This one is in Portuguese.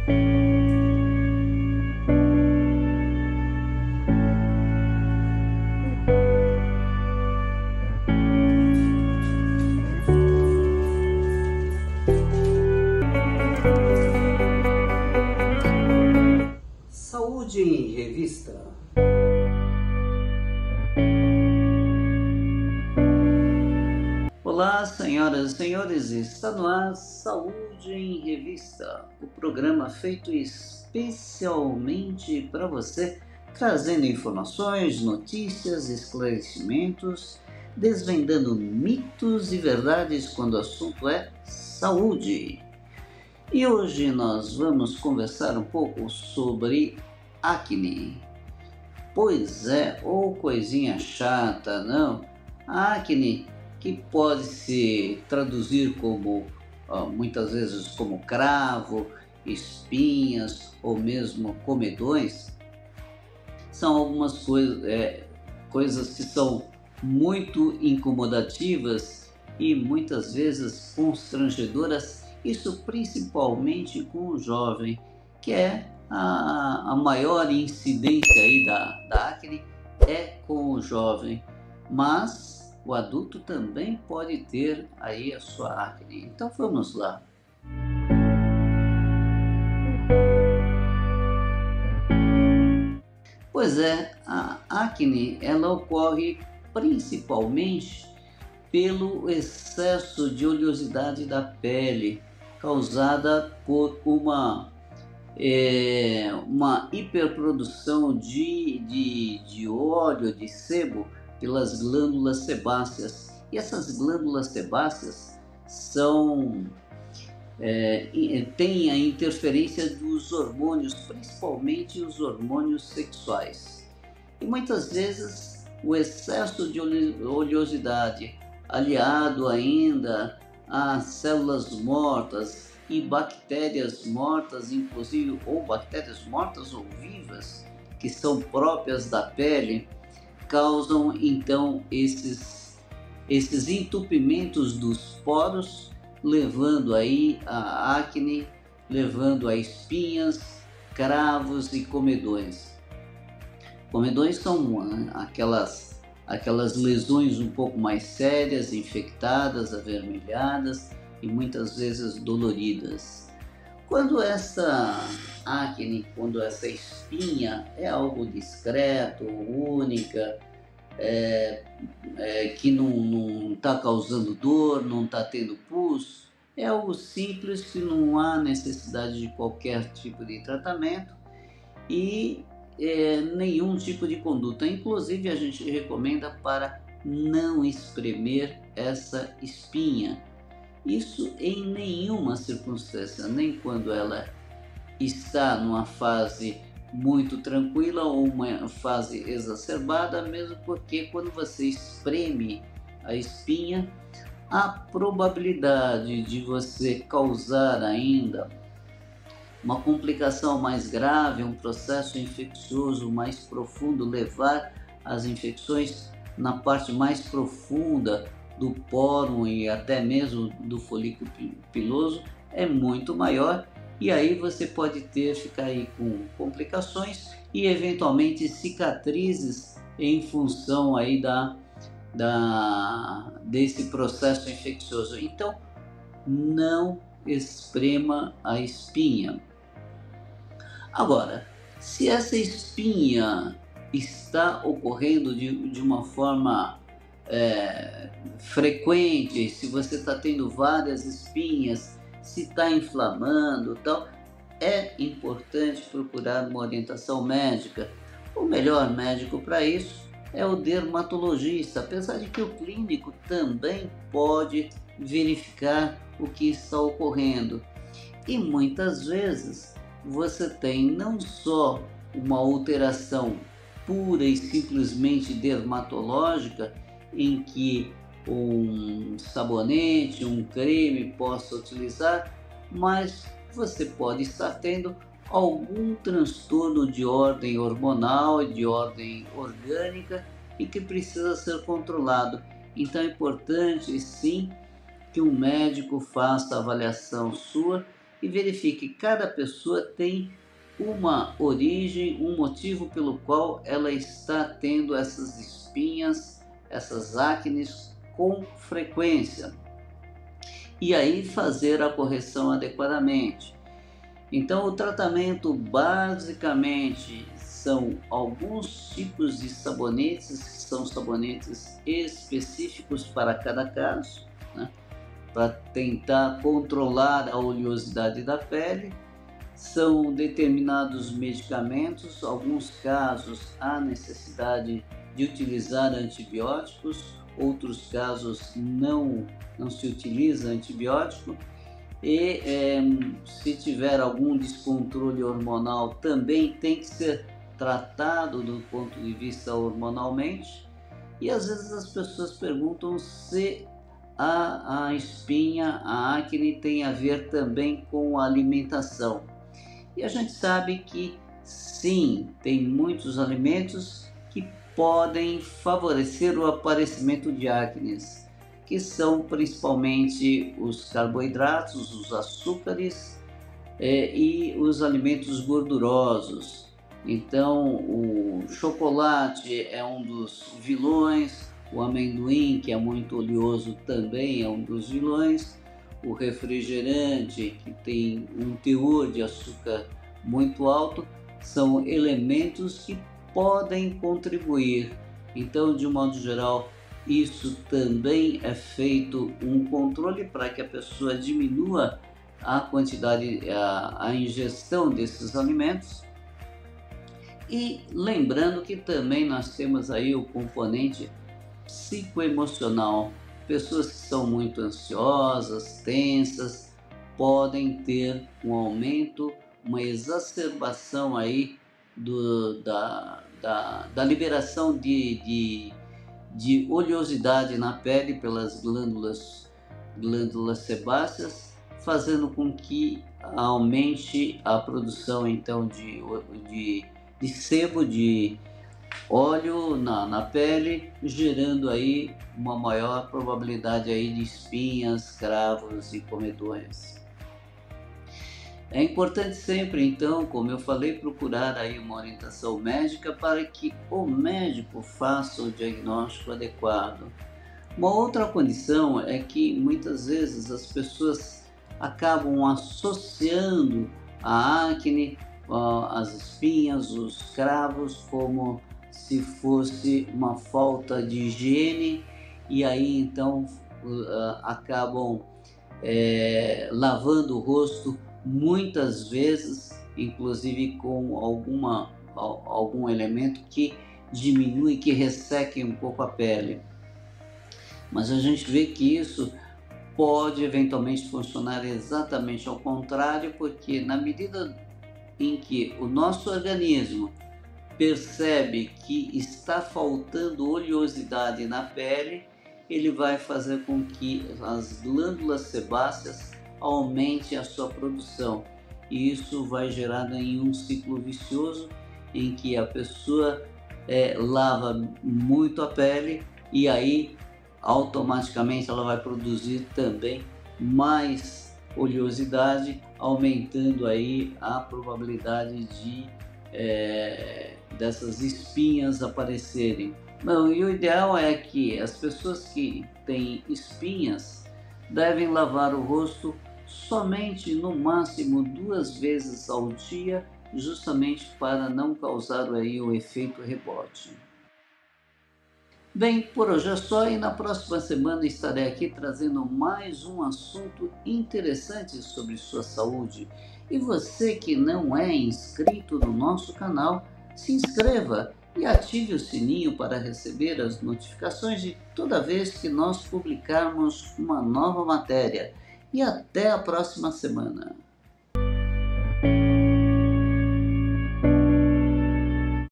Saúde em Revista. Olá, senhoras e senhores, está no ar Saúde em Revista, o programa feito especialmente para você, trazendo informações, notícias, esclarecimentos, desvendando mitos e verdades quando o assunto é saúde. E hoje nós vamos conversar um pouco sobre acne. Pois é, ou coisinha chata, não? Acne que pode se traduzir como, muitas vezes, como cravo, espinhas ou mesmo comedões, são algumas coisas que são muito incomodativas e muitas vezes constrangedoras. Isso principalmente com o jovem, que é a maior incidência aí da acne é com o jovem, mas o adulto também pode ter aí a sua acne. Então vamos lá. Pois é, a acne ela ocorre principalmente pelo excesso de oleosidade da pele, causada por uma hiperprodução de óleo, de sebo, pelas glândulas sebáceas. E essas glândulas sebáceas têm a interferência dos hormônios, principalmente os hormônios sexuais. E muitas vezes o excesso de oleosidade, aliado ainda a células mortas e bactérias mortas, inclusive, ou bactérias mortas ou vivas, que são próprias da pele, causam então esses entupimentos dos poros, levando aí a acne, levando a espinhas, cravos e comedões. Comedões são aquelas lesões um pouco mais sérias, infectadas, avermelhadas e muitas vezes doloridas. Quando essa acne, quando essa espinha é algo discreto, única, que não está causando dor, não está tendo pus, é algo simples que não há necessidade de qualquer tipo de tratamento e nenhum tipo de conduta. Inclusive a gente recomenda para não espremer essa espinha. Isso em nenhuma circunstância, nem quando ela está numa fase muito tranquila ou uma fase exacerbada, mesmo porque quando você espreme a espinha, a probabilidade de você causar ainda uma complicação mais grave, um processo infeccioso mais profundo, levar as infecções na parte mais profunda do poro e até mesmo do folículo piloso é muito maior, e aí você pode ficar aí com complicações e eventualmente cicatrizes em função aí desse processo infeccioso. Então não esprema a espinha. Agora, se essa espinha está ocorrendo de uma forma frequente, se você está tendo várias espinhas, se está inflamando e tal, é importante procurar uma orientação médica. O melhor médico para isso é o dermatologista, apesar de que o clínico também pode verificar o que está ocorrendo. E muitas vezes você tem não só uma alteração pura e simplesmente dermatológica, em que um sabonete, um creme possa utilizar, mas você pode estar tendo algum transtorno de ordem hormonal e de ordem orgânica e que precisa ser controlado. Então é importante sim que um médico faça a avaliação sua e verifique que cada pessoa tem uma origem, um motivo pelo qual ela está tendo essas espinhas, essas acnes com frequência. E aí fazer a correção adequadamente. Então o tratamento basicamente são alguns tipos de sabonetes, que são sabonetes específicos para cada caso, né? Para tentar controlar a oleosidade da pele. São determinados medicamentos, alguns casos há necessidade de utilizar antibióticos, outros casos não se utiliza antibiótico. E se tiver algum descontrole hormonal também tem que ser tratado do ponto de vista hormonalmente. E às vezes as pessoas perguntam se a espinha, a acne tem a ver também com a alimentação. E a gente sabe que sim, tem muitos alimentos que podem favorecer o aparecimento de acnes, que são principalmente os carboidratos, os açúcares e os alimentos gordurosos. Então, o chocolate é um dos vilões, o amendoim, que é muito oleoso, também é um dos vilões, o refrigerante, que tem um teor de açúcar muito alto, são elementos que podem contribuir. Então, de um modo geral, isso também é feito um controle para que a pessoa diminua a quantidade, a ingestão desses alimentos. E lembrando que também nós temos aí o componente psicoemocional. Pessoas que são muito ansiosas, tensas, podem ter um aumento, uma exacerbação aí da liberação de oleosidade na pele pelas glândulas sebáceas, fazendo com que aumente a produção então de sebo, de óleo na pele, gerando aí uma maior probabilidade aí de espinhas, cravos e comedões. É importante sempre, então, como eu falei, procurar aí uma orientação médica para que o médico faça o diagnóstico adequado. Uma outra condição é que muitas vezes as pessoas acabam associando a acne, as espinhas, os cravos, como se fosse uma falta de higiene, e aí então acabam lavando o rosto muitas vezes, inclusive com algum elemento que diminui, que resseque um pouco a pele. Mas a gente vê que isso pode eventualmente funcionar exatamente ao contrário, porque na medida em que o nosso organismo percebe que está faltando oleosidade na pele, ele vai fazer com que as glândulas sebáceas aumentem a sua produção. E isso vai gerar em um ciclo vicioso em que a pessoa lava muito a pele e aí automaticamente ela vai produzir também mais oleosidade, aumentando aí a probabilidade de dessas espinhas aparecerem. Não, e o ideal é que as pessoas que têm espinhas devem lavar o rosto somente no máximo 2 vezes ao dia, justamente para não causar aí o efeito rebote. Bem, por hoje é só, e na próxima semana estarei aqui trazendo mais um assunto interessante sobre sua saúde. E você que não é inscrito no nosso canal, se inscreva e ative o sininho para receber as notificações de toda vez que nós publicarmos uma nova matéria. E até a próxima semana.